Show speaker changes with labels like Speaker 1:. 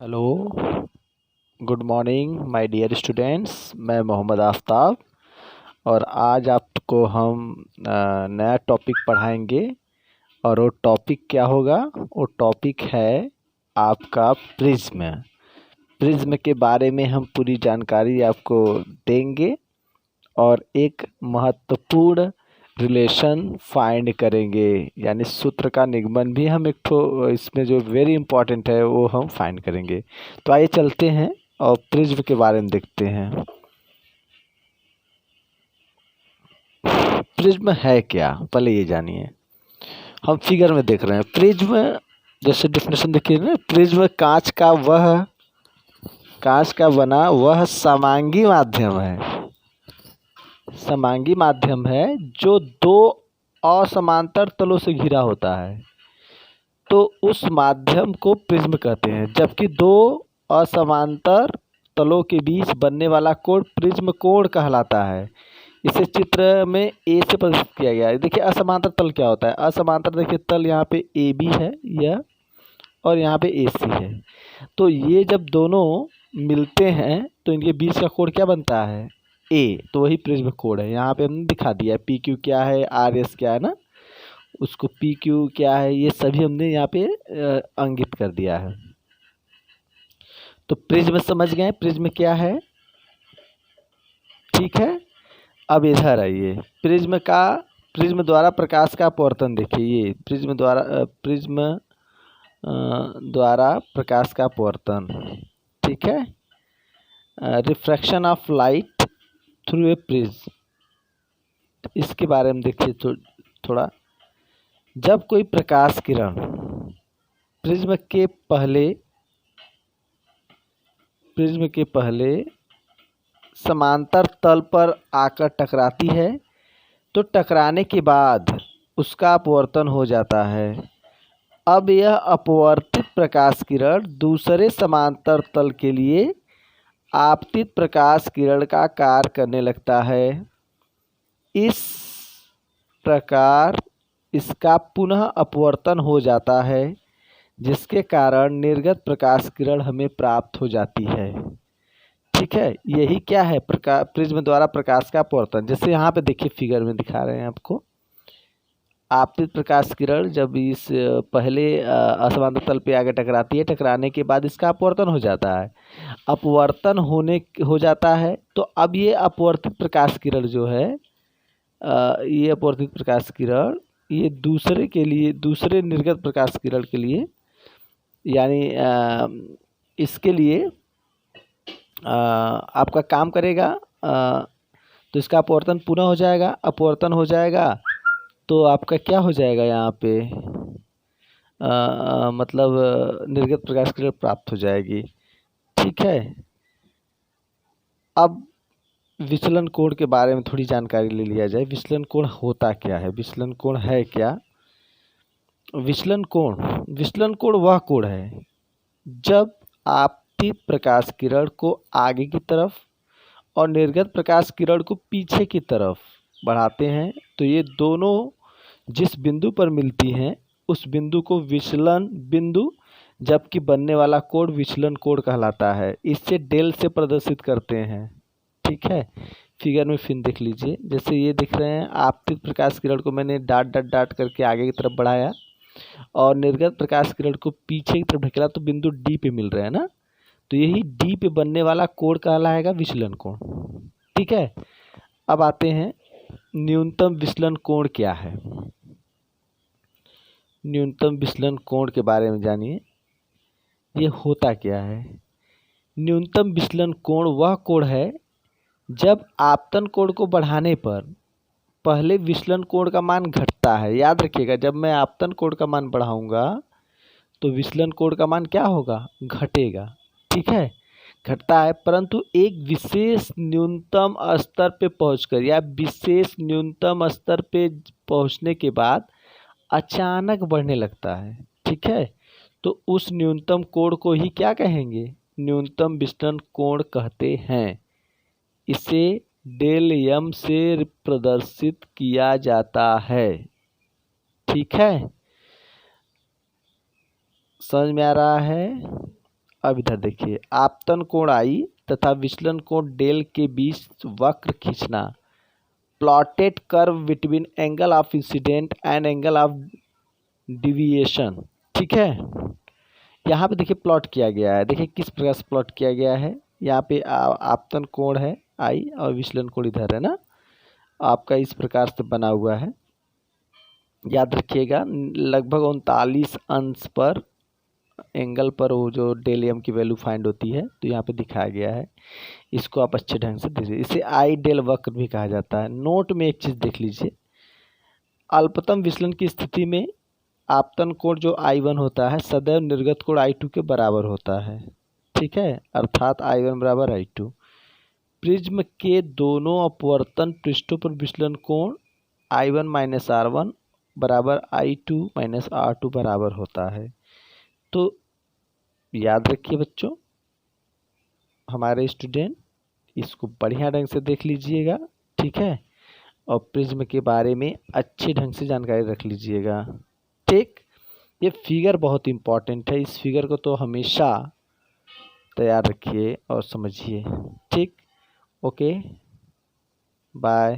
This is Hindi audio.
Speaker 1: Hello, good morning my dear students. मैं मोहम्मद आफ्ताब और आज आपको हम नया टॉपिक पढ़ाएंगे। और वो टॉपिक क्या होगा? वो टॉपिक है आपका प्रिज्म। प्रिज्म के बारे में हम पूरी जानकारी आपको देंगे और एक महत्वपूर्ण रिलेशन फाइंड करेंगे, यानी सूत्र का निगमन भी हम एक ठो इसमें जो वेरी इंपॉर्टेंट है वो हम फाइंड करेंगे। तो आइए चलते हैं और प्रिज्म के बारे में देखते हैं। प्रिज्म है क्या, पहले ये जानिए। हम फिगर में देख रहे हैं प्रिज्म, जैसे डेफिनेशन देखिए ना, प्रिज्म कांच का बना वह समांगी माध्यम है। समांगी माध्यम है जो दो असमांतर तलों से घिरा होता है, तो उस माध्यम को प्रिज्म कहते हैं। जबकि दो असमांतर तलों के बीच बनने वाला कोण प्रिज्म कोण कहलाता है। इसे चित्र में ए से प्रदर्शित किया गया है। देखिए असमांतर तल क्या होता है। असमांतर देखिए तल यहाँ पे ए बी है यह, और यहाँ पे ए सी है। तो ये जब दोनों मिलते हैं तो इनके बीच का कोण क्या बनता है? ए। तो वही प्रिज्म कोण है। यहाँ पे हमने दिखा दिया है पी क्यू क्या है, आर एस क्या है ना, उसको पी क्यू क्या है, ये सभी हमने यहाँ पे अंकित कर दिया है। तो प्रिज्म समझ गए प्रिज्म क्या है, ठीक है। अब इधर आइए, प्रिज्म द्वारा प्रकाश का अपवर्तन देखिए। ये प्रिज्म द्वारा प्रकाश का अपवर्तन, ठीक है। Refraction of light through a prism, इसके बारे में देखिए थोड़ा। जब कोई प्रकाश किरण प्रिज्म के पहले समांतर तल पर आकर टकराती है तो टकराने के बाद उसका अपवर्तन हो जाता है। अब यह अपवर्तित प्रकाश किरण दूसरे समांतर तल के लिए आपतित प्रकाश किरण का कार्य करने लगता है। इस प्रकार इसका पुनः अपवर्तन हो जाता है, जिसके कारण निर्गत प्रकाश किरण हमें प्राप्त हो जाती है, ठीक है। यही क्या है? प्रिज्म द्वारा प्रकाश का अपवर्तन। जैसे यहाँ पे देखिए फिगर में दिखा रहे हैं आपको, आपतित प्रकाश किरण जब इस पहले असमांतर तल पे आगे टकराती है, टकराने के बाद इसका अपवर्तन हो जाता है। अपवर्तन हो जाता है तो अब ये अपवर्तित प्रकाश किरण जो है, ये अपवर्तित प्रकाश किरण ये दूसरे निर्गत प्रकाश किरण के लिए, यानी इसके लिए आपका काम करेगा। तो इसका अपवर्तन पुनः हो जाएगा। अपवर्तन हो जाएगा तो आपका क्या हो जाएगा यहाँ पे, मतलब निर्गत प्रकाश किरण प्राप्त हो जाएगी, ठीक है। अब विचलन कोण के बारे में थोड़ी जानकारी ले लिया जाए। विचलन कोण होता क्या है, विचलन कोण है क्या? विचलन कोण वह कोण है जब आपतित प्रकाश किरण को आगे की तरफ और निर्गत प्रकाश किरण को पीछे की तरफ बढ़ाते हैं तो ये दोनों जिस बिंदु पर मिलती हैं उस बिंदु को विचलन बिंदु, जबकि बनने वाला कोण विचलन कोण कहलाता है। इससे डेल से प्रदर्शित करते हैं, ठीक है। फिगर में फिर देख लीजिए, जैसे ये दिख रहे हैं आपतित प्रकाश किरण को मैंने डॉट डॉट डॉट करके आगे की तरफ बढ़ाया और निर्गत प्रकाश किरण को पीछे की तरफ ढकेला तो बिंदु डी पे मिल रहा है ना, तो यही डी पे बनने वाला कोण कहलाएगा विचलन कोण, ठीक है। अब आते हैं न्यूनतम विचलन कोण क्या है। न्यूनतम विचलन कोण के बारे में जानिए, ये होता क्या है। न्यूनतम विचलन कोण वह कोण है जब आपतन कोण को बढ़ाने पर पहले विचलन कोण का मान घटता है। याद रखिएगा, जब मैं आपतन कोण का मान बढ़ाऊंगा तो विचलन कोण का मान क्या होगा? घटेगा, ठीक है, घटता है। परंतु एक विशेष न्यूनतम स्तर पे पहुंचकर या विशेष न्यूनतम स्तर पे पहुंचने के बाद अचानक बढ़ने लगता है, ठीक है। तो उस न्यूनतम कोण को ही क्या कहेंगे? न्यूनतम विचलन कोण कहते हैं। इसे डेल एम से प्रदर्शित किया जाता है, ठीक है। समझ में आ रहा है? अब इधर देखिए, आपतन कोण आई तथा विचलन कोण डेल के बीच वक्र खींचना। Plotted curve between angle of incident and angle of deviation. ठीक है, यहाँ पे देखिए प्लॉट किया गया है। देखिए किस प्रकार से प्लॉट किया गया है। यहाँ पे आपतन कोण है आई और विचलन कोण इधर है ना, आपका इस प्रकार से बना हुआ है। याद रखिएगा, लगभग 39 अंश पर एंगल पर वो जो डेल एम की वैल्यू फाइंड होती है, तो यहाँ पे दिखाया गया है। इसको आप अच्छे ढंग से देखिए, इसे आई डेल वक्र भी कहा जाता है। नोट में एक चीज़ देख लीजिए, अल्पतम विचलन की स्थिति में आपतन कोण जो I1 होता है सदैव निर्गत कोण I2 के बराबर होता है। ठीक है, अर्थात I1 बराबर I2। प्रिज्म के दोनों अपवर्तन पृष्ठों पर विचलन कोण I1 माइनस R1 बराबर I2 माइनस R2 बराबर होता है। तो याद रखिए बच्चों, हमारे स्टूडेंट, इसको बढ़िया ढंग से देख लीजिएगा। ठीक है, और प्रिज्म के बारे में अच्छे ढंग से जानकारी रख लीजिएगा। ठीक, ये फिगर बहुत इम्पॉर्टेंट है, इस फिगर को तो हमेशा तैयार रखिए और समझिए। ठीक, ओके, बाय।